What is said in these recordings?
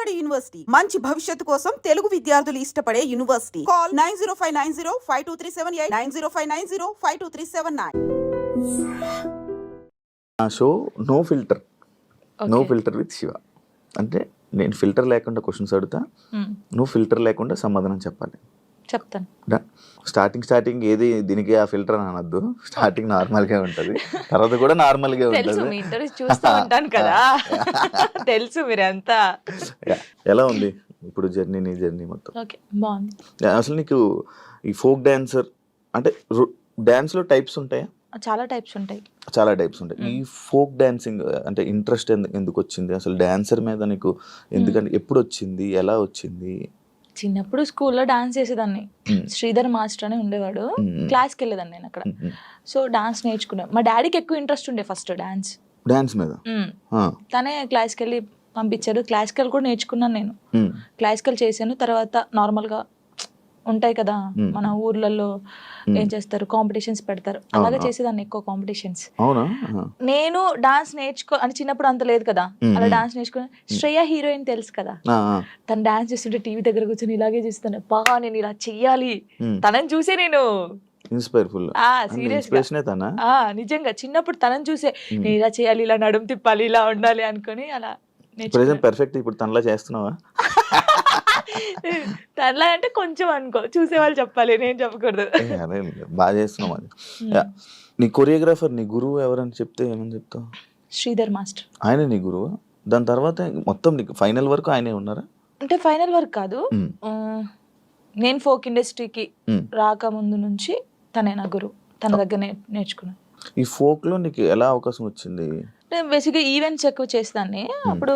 నాడు యూనివర్సిటీ మంచి భవిష్యత్తు కోసం తెలుగు విద్యార్థులు ఇష్టపడే యూనివర్సిటీ. కాల్ 9059052378 9059052379. ఆ show no filter with Shiva. అంటే నేను ఫిల్టర్ లేకుండా క్వశ్చన్స్ అడుగుతా, నువ్వు ఫిల్టర్ లేకుండా సమాధానం చెప్పాలి. చెప్తాను. స్టార్టింగ్ ఏది దీనికి ఆ ఫిల్టర్ అని అనొద్దు. స్టార్టింగ్ నార్మల్ గా ఉంటది, తర్వాత కూడా నార్మల్ గా తెలుసు, ఉంటది. మీ ఇంటర్వ్యూ చూస్తూ ఉంటాను కదా, తెలుసు మీరంతా. ఎలా ఉంది ఇప్పుడు నీ జర్నీ మొత్తం? ఓకే, బాగుంది. అసలు నీకు ఈ ఫోక్ డాన్సర్ అంటే డాన్స్ లో టైప్స్ ఉంటాయా? చాలా టైప్స్ ఉంటాయి. ఈ ఫోక్ డాన్సింగ్ అంటే ఇంట్రెస్ట్ ఎందుకు వచ్చింది అసలు? డాన్సర్ మీద నీకు ఎందుకంటే ఎప్పుడు వచ్చింది, ఎలా వచ్చింది? చిన్నప్పుడు స్కూల్లో డాన్స్ చేసేదాన్ని. శ్రీధర్ మాస్టర్ అని ఉండేవాడు, క్లాస్కి వెళ్ళేదాన్ని నేను అక్కడ. సో డాన్స్ నేర్చుకున్నాను. మా డాడీకి ఎక్కువ ఇంట్రెస్ట్ ఉండే ఫస్ట్ డాన్స్ మీద. తనే క్లాస్కి వెళ్ళి పంపించాడు. క్లాసికల్ కూడా నేర్చుకున్నాను నేను. క్లాసికల్ చేశాను. తర్వాత నార్మల్గా ఉంటాయి కదా మన ఊర్లలో ఏం చేస్తారు, కాంపిటీషన్స్ పెడతారు, అలాగే చేసేదాన్ని ఎక్కువ కాంపిటీషన్స్. నేను డాన్స్ అంటే చిన్నప్పుడు అంత లేదు కదా, అలా డాన్స్ నేర్చుకుని శ్రేయ హీరోయిన్ తెలుసు కదా, తను డాన్స్ చేస్తుంటే టీవీ దగ్గర కూర్చొని ఇలాగే చూస్తాను, బాగా నేను ఇలా చెయ్యాలి, తనని చూసే నేను నిజంగా చిన్నప్పుడు తనని చూసే నేను ఇలా చేయాలి, ఇలా నడుము తిప్పాలి, ఇలా ఉండాలి అనుకుని అలా పర్ఫెక్ట్. ఇప్పుడు తనలా చేస్తున్నావా? తనలా అంటే కొంచెం అనుకో, చూసేవాళ్ళు చెప్పాలి, నేను చెప్పకూడదు. బాగా చేస్తున్నావు. అది నీ కొరియోగ్రాఫర్, నీ గురువు ఎవరని చెప్తే ఏమని చెప్తావు? శ్రీధర్ మాస్టర్. ఆయన నీ గురువు? దాని తర్వాత మొత్తం నీకు ఫైనల్ వరకు ఆయనే ఉన్నారా? అంటే ఫైనల్ వర్క్ కాదు, నేను ఫోక్ ఇండస్ట్రీకి రాకముందు నుంచి తనే నా గురువు. తన దగ్గర నేర్చుకున్నాను. ఈ ఫోక్ లో నీకు ఎలా అవకాశం వచ్చింది? బేసిక్గా ఈవెంట్స్ ఎక్కువ చేస్తాను. అప్పుడు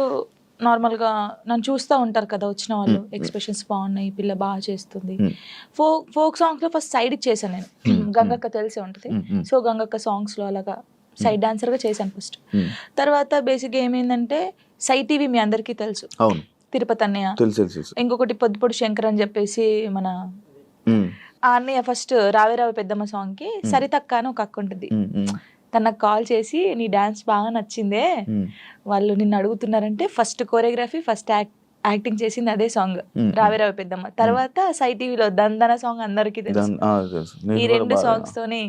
నార్మల్గా నన్ను చూస్తూ ఉంటారు కదా వచ్చిన వాళ్ళు, ఎక్స్ప్రెషన్స్ బాగున్నాయి, పిల్ల బాగా చేస్తుంది. ఫోక్ సాంగ్స్ లో ఫస్ట్ సైడ్ చేశాను నేను. గంగక్క తెలిసే ఉంటుంది. సో గంగక్క సాంగ్స్ లో అలాగా సైడ్ డాన్సర్ గా చేశాను ఫస్ట్. తర్వాత బేసిక్గా ఏమైందంటే సై టీవీ మీ అందరికీ తెలుసు, తిరుపతి అన్నయ్య, ఇంకొకటి పొద్దుపొడి శంకర్ అని చెప్పేసి మన ఆ అన్నయ్య ఫస్ట్ రావే రావే పెద్దమ్మ సాంగ్ కి సరితక్క అని ఒక అక్క ఉంటుంది. తనకు కాల్ చేసి నీ డాన్స్ బాగా నచ్చిందే, వాళ్ళు నిన్ను అడుగుతున్నారంటే ఫస్ట్ కోరియోగ్రఫీ, ఫస్ట్ యాక్టింగ్ చేసింది అదే సాంగ్ రావే రావే పెద్దమ్మ. తర్వాత సై టీవీలో దందన సాంగ్ అందరికి తెలుసు. ఈ రెండు సాంగ్స్ తోని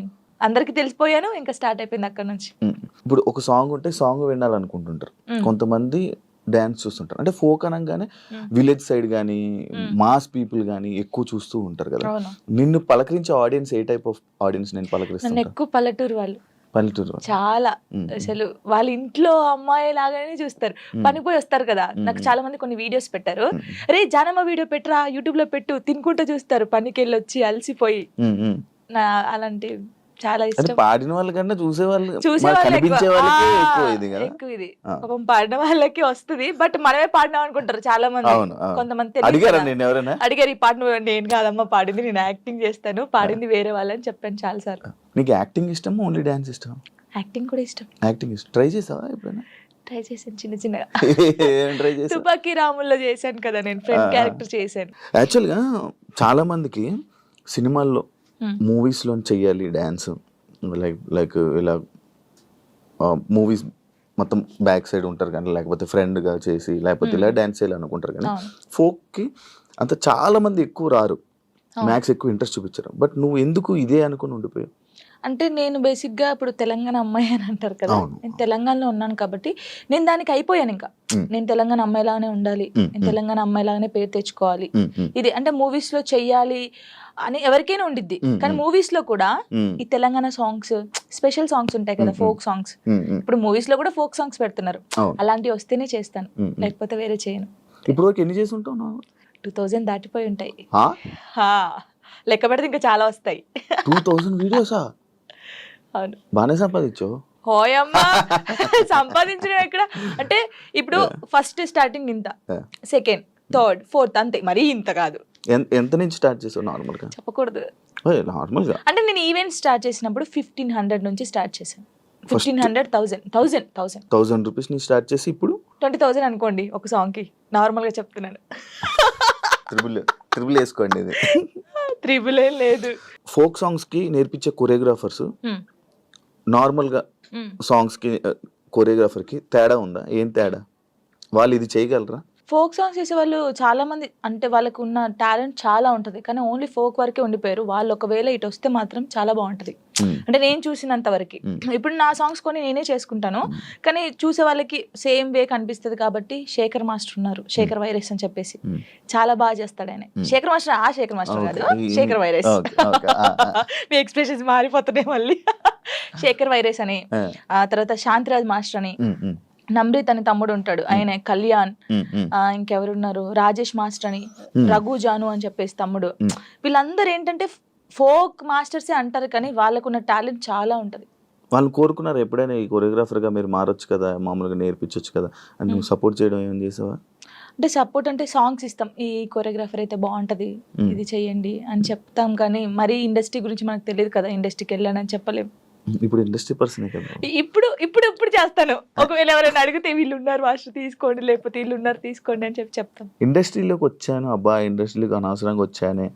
అందరికి తెలిసిపోయాను. ఇంకా స్టార్ట్ అయిపోయింది అక్కడ నుంచి. ఇప్పుడు ఒక సాంగ్ ఉంటే సాంగ్ వినాలనుకుంటుంటారు కొంతమంది, డాన్స్ చూస్తుంటారు. అంటే ఫోక్ అనగానే విలేజ్ సైడ్ గానీ మాస్ పీపుల్ గానీ ఎక్కువ చూస్తూ ఉంటారు కదా. నిన్ను పలకరించే ఆడియన్స్ ఏ టైప్ ఆఫ్ ఆడియన్స్? నేను పలకరిస్తాను ఎక్కువ పల్లెటూరు వాళ్ళు చాలా. అసలు వాళ్ళ ఇంట్లో అమ్మాయి లాగానే చూస్తారు. పనిపోయి వస్తారు కదా, నాకు చాలా మంది కొన్ని వీడియోస్ పెట్టారు, రే జానమ్మ వీడియో పెట్టరా, యూట్యూబ్ లో పెట్టు, తినుకుంటూ చూస్తారు పనికి వెళ్ళి వచ్చి అలసిపోయి. అలాంటి చాలా ఇష్టం. పాడిన వాళ్ళకన్నా చూసేవాళ్ళు ఎక్కువ ఇది. పాపం పాడిన వాళ్ళకి వస్తుంది, బట్ మనమే పాడినాం అనుకుంటారు చాలా మంది. కొంతమంది అడిగారు, ఈ పాట నేను కాదమ్మా పాడింది, నేను యాక్టింగ్ చేస్తాను, పాడింది వేరే వాళ్ళని చెప్పాను చాలా సార్లు. నీకు యాక్టింగ్ ఇష్టం, ఓన్లీ డాన్స్ ఇష్టం? యాక్టింగ్ కూడా ఇష్టం. యాక్టింగ్ ఇష్టం. ట్రై చేసావా ఎప్పుడైనా? ట్రై చేశాను చిన్నగా. తుపాకీ రాముల్లో చేశాను కదా నేను, ఫ్రెండ్ క్యారెక్టర్ చేశాను. యాక్చువల్గా చాలా మందికి సినిమాల్లో మూవీస్ లో చెయ్యాలి డాన్స్, లైక్ ఇలా మూవీస్ మొత్తం బ్యాక్ సైడ్ ఉంటారు కానీ, లేకపోతే ఫ్రెండ్ గా చేసి, లేకపోతే ఇలా డాన్స్ చేయాలి అనుకుంటారు కానీ, ఫోక్ కి అంత చాలా మంది ఎక్కువ రారు, మ్యాక్స్ ఎక్కువ ఇంట్రెస్ట్ చూపించారు. బట్ నువ్వు ఎందుకు ఇదే అనుకుని ఉండిపోయావు? అంటే నేను బేసిక్గా ఇప్పుడు తెలంగాణ అమ్మాయి అని అంటారు కదా, నేను తెలంగాణలో ఉన్నాను కాబట్టి నేను దానికి అయిపోయాను. ఇంకా నేను తెలంగాణ అమ్మాయిలాగానే ఉండాలి, నేను తెలంగాణ అమ్మాయిలాగానే పేరు తెచ్చుకోవాలి, ఇది అంటే మూవీస్ లో చెయ్యాలి అని ఎవరికైనా ఉండిద్ది. కానీ మూవీస్ లో కూడా ఈ తెలంగాణ సాంగ్స్, స్పెషల్ సాంగ్స్ ఉంటాయి కదా, ఫోక్ సాంగ్స్. ఇప్పుడు మూవీస్ లో కూడా ఫోక్ సాంగ్స్ పెడుతున్నారు, అలాంటివి వస్తేనే చేస్తాను, లేకపోతే వేరే చేయను. ఇప్పుడు ఎన్ని చేసి ఉంటావు? 2000 దాటిపోయి ఉంటాయి. లెక్క పెడితే ఇంకా చాలా వస్తాయి. 2000 వీడియోసా? అవును. బాగానే సంపాదించావు. హోయమ్మా, సంపాదించడం ఎక్కడ అంటే, ఇప్పుడు ఫస్ట్ స్టార్టింగ్ ఇంత, సెకండ్, థర్డ్, ఫోర్త్, అంతే, మరీ ఇంత కాదు. ఎంత నుంచి స్టార్ట్ చేసావు? నార్మల్ గా చెప్పకూడదు. నార్మల్ గా అంటే నేను ఈవెంట్ స్టార్ట్ చేసినప్పుడు 1500 నుంచి స్టార్ట్ చేశాను. 1500, 1000 రూపీస్ నుంచి స్టార్ట్ చేసి ఇప్పుడు 20,000 అనుకోండి ఒక సాంగ్ కి. నార్మల్ గా చెప్తున్నాను. ట్రిపుల్ వేసుకోండి. ఇది ట్రిపుల్ ఏం లేదు. ఫోక్ సాంగ్స్ కి నేర్పించే కొరియోగ్రాఫర్స్ నార్మల్ గా సాంగ్స్ కి కొరియోగ్రాఫర్ కి తేడా ఉందా? ఏం తేడా? వాళ్ళు ఇది చేయగలరా? ఫోక్ సాంగ్స్ చేసే వాళ్ళు చాలా మంది అంటే వాళ్ళకు ఉన్న టాలెంట్ చాలా ఉంటుంది, కానీ ఓన్లీ ఫోక్ వరకే ఉండిపోయారు. వాళ్ళు ఒకవేళ ఇటు వస్తే మాత్రం చాలా బాగుంటది. అంటే నేను చూసినంత వరకు. ఇప్పుడు నా సాంగ్స్ కొని నేనే చేసుకుంటాను, కానీ చూసే వాళ్ళకి సేమ్ వే కనిపిస్తుంది. కాబట్టి శేఖర్ మాస్టర్ ఉన్నారు, శేఖర్ వైరస్ అని చెప్పేసి చాలా బాగా చేస్తాడు ఆయన. శేఖర్ మాస్టర్ ఆ శేఖర్ మాస్టర్ కాదు, శేఖర్ వైరస్. మీ ఎక్స్ప్రెషన్స్ మారిపోతున్నాయి మళ్ళీ. శేఖర్ వైరస్ అని, ఆ తర్వాత శాంతిరాజ్ మాస్టర్ అని, నమ్రీత్ అని తమ్ముడు ఉంటాడు ఆయన, కళ్యాణ్, ఇంకెవరున్నారు, రాజేష్ మాస్టర్ అని, రఘు జాను అని చెప్పేసి తమ్ముడు. వీళ్ళందరూ ఏంటంటే ఫోక్ మాస్టర్సే అంటారు, కానీ వాళ్ళకున్న టాలెంట్ చాలా ఉంటది. వాళ్ళు కోరుకున్నారు ఎప్పుడైనా ఈ కొరియోగ్రాఫర్ గా మీరు మారొచ్చు కదా, మామూలుగా నేర్పించవచ్చు కదా అని నువ్వు సపోర్ట్ చేయడం ఏం చేసావా? అంటే సపోర్ట్ అంటే సాంగ్స్ ఇస్తాం, ఈ కొరియోగ్రాఫర్ అయితే బాగుంటది ఇది చెయ్యండి అని చెప్తాం, కానీ మరీ ఇండస్ట్రీ గురించి మనకు తెలియదు కదా, ఇండస్ట్రీకి వెళ్ళానని చెప్పలేము. ఇప్పుడు ఇండస్ట్రీ పర్సన్ కదా. ఇప్పుడు చేస్తాను. ఒకవేళ ఎవరైనా అడిగితే వీళ్ళు ఉన్నారు మాస్టర్ తీసుకోండి, లేకపోతే వీళ్ళు ఉన్నారు తీసుకోండి అని చెప్తాం. ఇండస్ట్రీలోకి వచ్చాను అబ్బా, ఇండస్ట్రీలోకి అనవసరంగా వచ్చానే,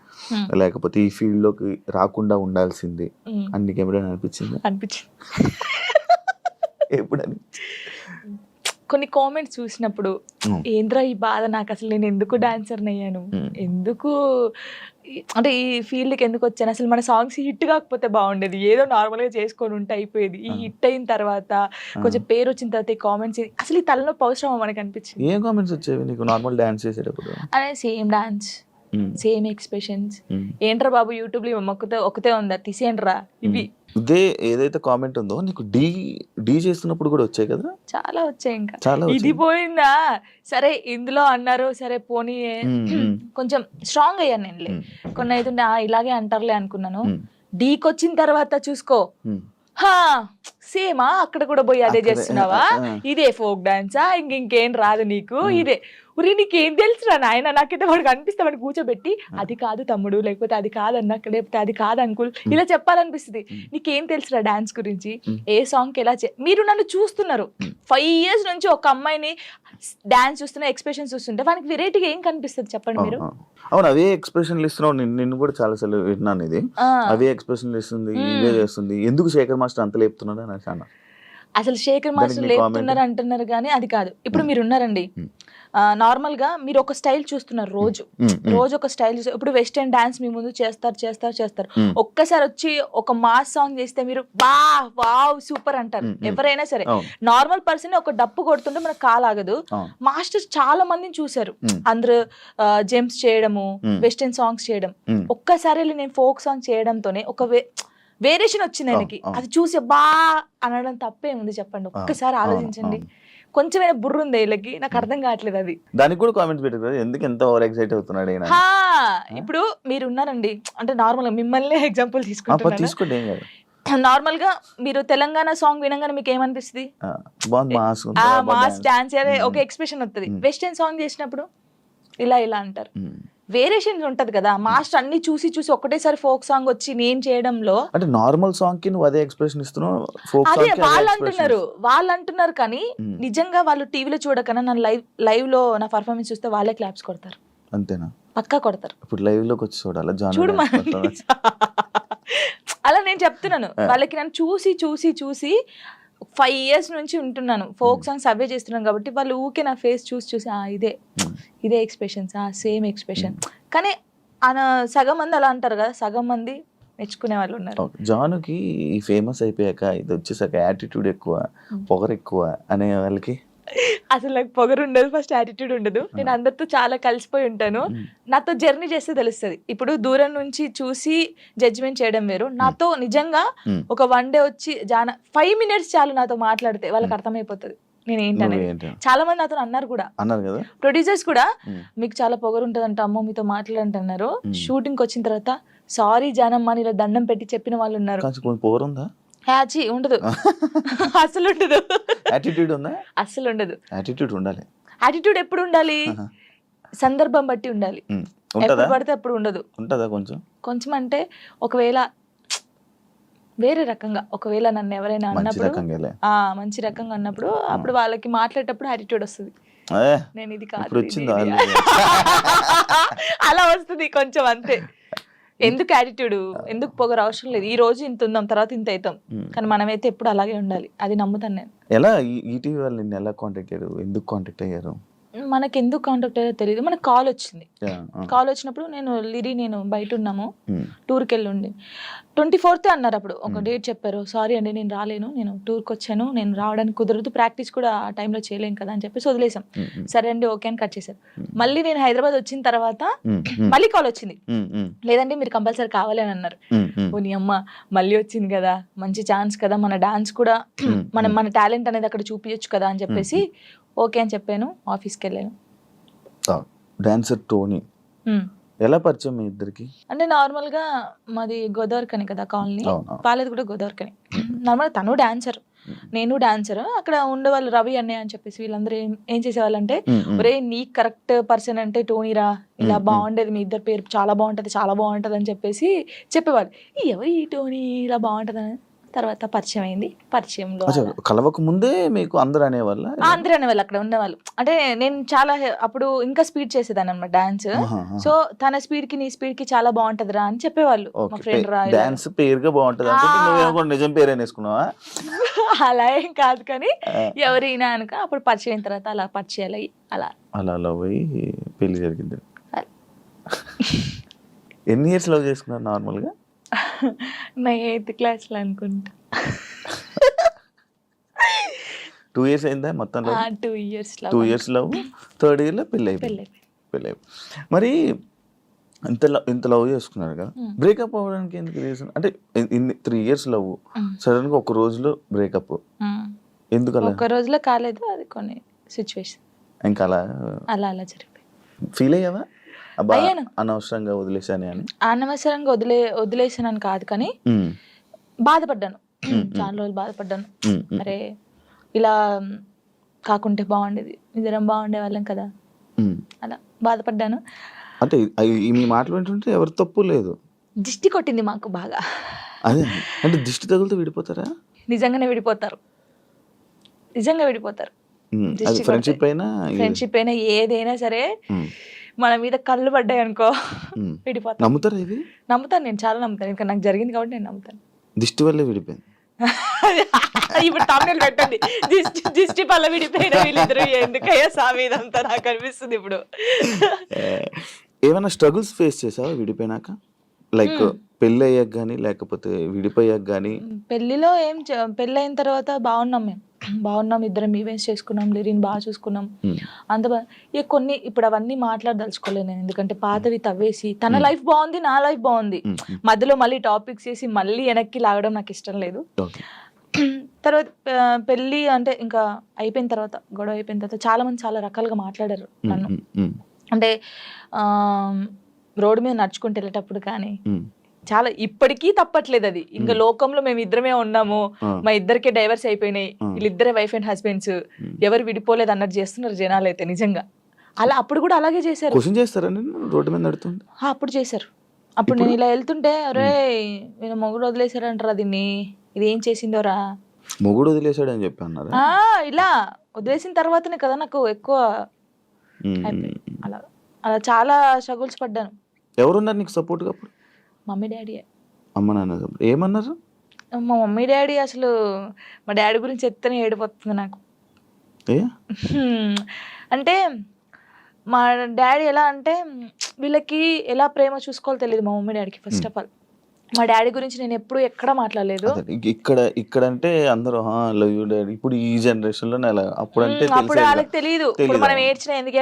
లేకపోతే ఈ ఫీల్డ్ లోకి రాకుండా ఉండాల్సింది అని నీకు ఎప్పుడైనా అనిపించింది? ఎప్పుడు కొన్ని కామెంట్స్ చూసినప్పుడు ఏంద్రా ఈ బాధ, నాకు అసలు నేను ఎందుకు డాన్సర్ అయ్యాను, ఎందుకు అంటే ఈ ఫీల్డ్కి ఎందుకు వచ్చాను, అసలు మన సాంగ్స్ హిట్ కాకపోతే బాగుండేది, ఏదో నార్మల్గా చేసుకొని ఉంటే అయిపోయేది. ఈ హిట్ అయిన తర్వాత కొంచెం పేరు వచ్చిన తర్వాత ఈ కామెంట్స్ అసలు ఈ తలనొప్పి అవసరమా మనకు అనిపించింది. ఏం కామెంట్స్ వచ్చేవి నీకు నార్మల్ డాన్స్ చేసేటప్పుడు? అదే సేమ్ డాన్స్, సేమ్ ఎక్స్ప్రెషన్స్, ఏంట్రా బాబు యూట్యూబ్ లో ఒకతే ఉందా తీసేయండిరా ఇవి. ఇదే ఏదైతే కామెంట్ ఉందో నీకు డీ చేస్తున్నప్పుడు కూడా వచ్చాయి కదా? చాలా వచ్చాయి. ఇంకా ఇది పోయిందా సరే ఇందులో అన్నారు, సరే పోనీ కొంచెం స్ట్రాంగ్ అయ్యాను నేను. కొన్ని అయితే ఇలాగే అంటారులే అనుకున్నాను. డీకి వచ్చిన తర్వాత చూసుకో, సేమా అక్కడ కూడా పోయి అదే చేస్తున్నావా, ఇదే ఫోక్ డాన్సా, ఇంకేం రాదు నీకు, ఇదే ఉరి నీకేం తెలుసురా నాయన. నాకైతే వాడికి అనిపిస్తే వాడిని కూర్చోబెట్టి అది కాదు తమ్ముడు, లేకపోతే అది కాదన్నా, లేకపోతే అది కాదు అంకుల్, ఇలా చెప్పాలనిపిస్తుంది. నీకేం తెలుసురా డాన్స్ గురించి, ఏ సాంగ్ ఎలా మీరు నన్ను చూస్తున్నారు 5 years నుంచి, ఒక అమ్మాయిని డాన్స్ చూస్తున్నా, ఎక్స్ప్రెషన్ చూస్తుంటే వానికి వెరైటీగా ఏం కనిపిస్తుంది చెప్పండి మీరు? అవును, అవే ఎక్స్ప్రెషన్లు ఇస్తున్నావు. నిన్ను కూడా చాలా సార్లు విన్నాను, ఇది అవే ఎక్స్ప్రెషన్లు ఇస్తుంది, ఇవే చేస్తుంది, ఎందుకు శేఖర్ మాస్టర్ అంత లేపుతున్నాడు అని అన్నా. అసలు శేఖర్ మాస్టర్ లేపుతున్నారు అంటున్నారు, కానీ అది కాదు. ఇప్పుడు మీరు ఉన్నారండి, నార్మల్ గా మీరు ఒక స్టైల్ చూస్తున్నారు, రోజు ఒక స్టైల్ చూస్తారు. ఇప్పుడు వెస్టర్న్ డాన్స్ మీ ముందు చేస్తారు, ఒక్కసారి వచ్చి ఒక మాస్ సాంగ్ చేస్తే మీరు వావ్ సూపర్ అంటారు ఎవరైనా సరే. నార్మల్ పర్సన్ ఒక డప్పు కొడుతుంటే మనకు కాలాగదు. మాస్టర్స్ చాలా మందిని చూసారు, అందరూ జెంప్స్ చేయడము, వెస్టర్న్ సాంగ్స్ చేయడం. ఒక్కసారి నేను ఫోక్ సాంగ్ చేయడంతోనే ఒక వేరియేషన్ వచ్చింది ఆయనకి. అది చూసి అనడం తప్పే ఉంది చెప్పండి? ఒక్కసారి ఆలోచించండి. కొంచెమైనా బుర్ర ఉంది వీళ్ళకి, నాకు అర్థం కావట్లేదు. అది దానికి కూడా కామెంట్స్ పెట్టారు, ఎందుకు ఎంత ఓవర్ ఎక్సైట్ అవుతున్నాడు. ఇప్పుడు మీరు ఉన్నారండి, అంటే నార్మల్ గా మిమ్మల్ని ఎగ్జాంపుల్ తీసుకుంటున్నాను. నార్మల్ గా మీరు తెలంగాణ సాంగ్ వినగానే మీకు ఏమనిపిస్తుంది? మాస్ డాన్స్ ఒక ఎక్స్ప్రెషన్ వస్తుంది. వెస్టర్న్ సాంగ్ చేసినప్పుడు ఇలా అంటారు. వేరియేషన్ ఉంటది కదా. మాస్టర్ అన్ని చూసి ఒకటేసారి ఫోక్ సాంగ్ వచ్చి నేను చేయడంలో, అంటే నార్మల్ సాంగ్ కి నువ్వు అదే ఎక్స్ప్రెషన్ ఇస్తున్నావు, అదే వాళ్ళు అంటున్నారు కానీ నిజంగా వాళ్ళు టీవీలో చూడకన్నా నా లైవ్ లో నా పర్ఫార్మెన్స్ చూస్తే వాళ్ళే క్లాప్స్ కొడతారు. అంతేనా? పక్కా కొడతారు. ఇప్పుడు లైవ్ లోకి వచ్చి చూడు అలా నేను చెప్తున్నాను వాళ్ళకి. నన్ను చూసి 5 years నుంచి ఉంటున్నాను, ఫోక్ సాంగ్స్ అవే చేస్తున్నాను కాబట్టి వాళ్ళు ఊకే నా ఫేస్ చూసి ఇదే ఎక్స్ప్రెషన్స్, సేమ్ ఎక్స్ప్రెషన్. కానీ సగం మంది అలా అంటారు కదా, సగం మంది మెచ్చుకునే వాళ్ళు ఉన్నారు. జానుకి ఫేమస్ అయిపోయాక ఇది వచ్చేసాక యాటిట్యూడ్ ఎక్కువ, పొగరు ఎక్కువ అనే వాళ్ళకి అసలు నాకు పొగరు ఉండదు, ఫస్ట్ యాటిట్యూడ్ ఉండదు. నేను అందరితో చాలా కలిసిపోయి ఉంటాను. నాతో జర్నీ చేస్తే తెలుస్తుంది. ఇప్పుడు దూరం నుంచి చూసి జడ్జిమెంట్ చేయడం వేరు. నాతో నిజంగా ఒక 1 day వచ్చి 5 minutes చాలు నాతో మాట్లాడితే వాళ్ళకి అర్థమైపోతుంది నేను ఏంటనేది. చాలా మంది నాతో అన్నారు కదా, ప్రొడ్యూసర్స్ కూడా, మీకు చాలా పొగరు ఉంటుంది అంట, అమ్మో మీతో మాట్లాడంటే అన్నారు. షూటింగ్ వచ్చిన తర్వాత సారీ జానమ్మ అని ఇలా దండం పెట్టి చెప్పిన వాళ్ళు ఉన్నారు. ఉండదు, అసలు ఉండదు. యాటిట్యూడ్ ఉందా? అసలు ఉండదు. యాటిట్యూడ్ ఉండాలి. యాటిట్యూడ్ ఎప్పుడు ఉండాలి? సందర్భం బట్టి ఉండాలి. ఎప్పుడు పడితే అప్పుడు ఉండదు. ఉంటదా కొంచెం అంటే ఒకవేళ వేరే రకంగా, ఒకవేళ నన్ను ఎవరైనా అన్నప్పుడు మంచి రకంగా అన్నప్పుడు అప్పుడు వాళ్ళకి మాట్లాడేటప్పుడు యాటిట్యూడ్ వస్తుంది. నేను ఇది కాదు అలా వస్తుంది కొంచెం, అంతే. ఎందుకు యాటిట్యూడ్, ఎందుకు పొగరు అవసరం లేదు. ఈ రోజు ఇంత ఉందాం, తర్వాత ఇంత అవుతాం, కానీ మనమైతే ఎప్పుడు అలాగే ఉండాలి. అది నమ్ముతాను నేను. ఎలా ఈటీవీ వాళ్ళు నిన్ను ఎలా కాంటాక్ట్ అయ్యారు, ఎందుకు కాంటాక్ట్ అయ్యారు? మనకి ఎందుకు కాంటాక్ట్ అయ్యారో తెలియదు. మనకు కాల్ వచ్చింది. Yeah, కాల్ వచ్చినప్పుడు నేను బయట ఉన్నాము, Hmm. టూర్కి వెళ్ళి ఉండి 24th అన్నారు. అప్పుడు ఒక డేట్ చెప్పారు. సారీ అండి నేను రాలేను, నేను టూర్కి వచ్చాను, నేను రావడానికి కుదరదు, ప్రాక్టీస్ కూడా ఆ టైంలో చేయలేం కదా అని చెప్పేసి వదిలేసాం. సరే అండి ఓకే అని కట్ చేశారు. మళ్ళీ నేను హైదరాబాద్ వచ్చిన తర్వాత మళ్ళీ కాల్ వచ్చింది. లేదండి మీరు కంపల్సరీ కావాలి అని అన్నారు. ఓ నీ అమ్మ మళ్ళీ వచ్చింది కదా, మంచి ఛాన్స్ కదా, మన డాన్స్ కూడా మన టాలెంట్ అనేది అక్కడ చూపించచ్చు కదా అని చెప్పేసి ఓకే అని చెప్పాను. ఆఫీస్కి వెళ్ళాను. డాన్సర్ టోనీ ఎలా పరిచయం మీ ఇద్దరికి? అంటే నార్మల్గా మాది గోదావరికని కదా కాలనీ, అవును. వాళ్ళది కూడా గోదావరికని. నార్మల్గా తను డాన్సర్, నేను డాన్సర్. అక్కడ ఉండేవాళ్ళు రవి అన్నయ్య అని చెప్పేసి వీళ్ళందరూ ఏం చేసేవాళ్ళు అంటే, ఒరే నీ కరెక్ట్ పర్సన్ అంటే టోనీరా, ఇలా బాగుండేది, మీ ఇద్దరు పేరు చాలా బాగుంటది అని చెప్పేసి చెప్పేవాళ్ళు. ఎవరు ఈ టోనీ ఇలా బాగుంటది అని తర్వాత పరిచయం అయింది. పరిచయంలో కలవక ముందే మీకు అందరు అనేవాళ్ళ? అందరూ అనేవాళ్ళు అక్కడ ఉండేవాళ్ళు. అంటే నేను చాలా అప్పుడు ఇంకా స్పీడ్ చేసేదాన్ని అనమాట డాన్స్. సో తన స్పీడ్ కి నీ స్పీడ్ కి చాలా బాగుంటదిరా అని చెప్పేవాళ్ళు. మా ఫ్రెండ్ రా డాన్స్ పేరుగా బాగుంటది అంటే నువ్వేమో నిజం పేరు అనేసుకున్నావా? అలా ఏం కాదు కానీ ఎవరైనా అనుక అప్పుడు పరిచయం అయిన తర్వాత అలా పరిచయాలు అయ్యి అలా లవ్ అయ్యి పెళ్లి జరిగింది. ఎన్ని ఇయర్స్ లవ్ చేసుకున్నారు నార్మల్ గా? నా 8th క్లాస్లో అనుకుంటా. 2 years అయిందా మొత్తం? 2 years 2 years love, 3rd year లో పెళ్ళి అయిపోయింది. మరి ఇంత లవ్ చేసుకున్నారు కదా, బ్రేకప్ అవ్వడానికి ఎందుకు రీజన్? అంటే 3 years లవ్, సడన్ గా ఒక రోజులో బ్రేకప్ ఎందుకు? అలా ఒక రోజులో కాలేదు, అది కొన్ని సిచ్యువేషన్ ఇంకా అలా జరిగిపోయింది. ఫీల్ అయ్యావా అయ్యాను. అనవసరంగా వదిలేసాను అని? అనవసరంగా వదిలేసానని కాదు కానీ బాధపడ్డాను. చాలా రోజులు బాధపడ్డాను. అరే ఇలా కాకుంటే బాగుండేది, ఇద్దరం బాగుండే వాళ్ళం కదా, అలా బాధపడ్డాను. అంటే మీ మాటలు వింటుంటే ఎవరి తప్పు లేదు. దిష్టి కొట్టింది మాకు బాగా. అదే అంటే దిష్టి తగులుతూ విడిపోతారా? నిజంగా విడిపోతారు. ఫ్రెండ్షిప్ అయినా ఏదైనా సరే మన మీద కళ్ళు పడ్డాయి అనుకో విడిపోతాను. నమ్ముతారా ఇది? నమ్ముతాను, నేను చాలా నమ్ముతాను. ఇంకా నాకు జరిగింది కాబట్టి నేను నమ్ముతాను. దిష్టి వల్లే విడిపోయింది. ఇప్పుడు తమిళ పెట్టండి, దిష్టి వల్ల విడిపోయిన వీళ్ళిద్దరు ఎందుకయ్యా సామి ఇదంతా నాకు అనిపిస్తుంది ఇప్పుడు. ఏమైనా స్ట్రగుల్స్ ఫేస్ చేసావా విడిపోయినాక? లైక్ పెళ్ళి అయ్యాక కానీ లేకపోతే విడిపోయాక కానీ? పెళ్లిలో పెళ్ళి అయిన తర్వాత బాగున్నాం, ఇద్దరం ఈవెంట్స్ చేసుకున్నాం, లిరిన్ బాగా చూసుకున్నాం, అంత ఇక కొన్ని ఇప్పుడు అవన్నీ మాట్లాడదలుచుకోలేదు నేను. ఎందుకంటే పాతవి తవ్వేసి తన లైఫ్ బాగుంది, నా లైఫ్ బాగుంది, మధ్యలో మళ్ళీ టాపిక్స్ చేసి మళ్ళీ వెనక్కి లాగడం నాకు ఇష్టం లేదు. తర్వాత పెళ్ళి అంటే ఇంకా అయిపోయిన తర్వాత, గొడవ అయిపోయిన తర్వాత చాలా మంది చాలా రకాలుగా మాట్లాడారు నన్ను. అంటే రోడ్డు మీద నడుచుకుంటూ వెళ్ళేటప్పుడు కానీ చాలా ఇప్పటికీ తప్పట్లేదు అది. ఇంకా లోకంలో మేము ఇద్దరమే ఉన్నాము, మా ఇద్దరికే డైవర్స్ అయిపోయినాయి, వీళ్ళిద్దరే వైఫ్ అండ్ హస్బెండ్స్, ఎవరు విడిపోలేదు అన్నట్టు చేస్తున్నారు జనాలు అయితే. నిజంగా అలా అప్పుడు కూడా అలాగే చేశారు. రోడ్డు మీద నడుతుంది అప్పుడు చేశారు. అప్పుడు నేను ఇలా వెళ్తుంటే అరే నేను మొగుడు వదిలేశారంటారా దీన్ని, ఇది ఏం చేసిందోరా, మొగుడు వదిలేశాడు అని చెప్పి అన్నారు. ఇలా వదిలేసిన తర్వాతనే కదా నాకు ఎక్కువ అలా చాలా స్ట్రగుల్స్ పడ్డాను. ఎవరున్నారు నీకు సపోర్ట్ గా అప్పుడు? Mummy daddy. అమ్మ నాన్న ఏమన్నారు? మా మమ్మీ డాడీ అసలు మా డాడీ గురించి ఎత్తనే ఏడిపోతుంది నాకు. అంటే మా డాడీ ఎలా అంటే వీళ్ళకి ఎలా ప్రేమ చూసుకోవాలో తెలియదు మా మమ్మీ డాడీకి. ఫస్ట్ ఆఫ్ ఆల్ మా డాడీ గురించి నేను ఎప్పుడు ఎక్కడ మాట్లాడలేదు. ఇక్కడ అంటే అందరూ లవ్ యూ డాడీ. ఇప్పుడు ఈ జనరేషన్ లో అప్పుడు అంటే వాళ్ళకి తెలియదు. ఇప్పుడు మనం ఏడ్చిన ఎందుకు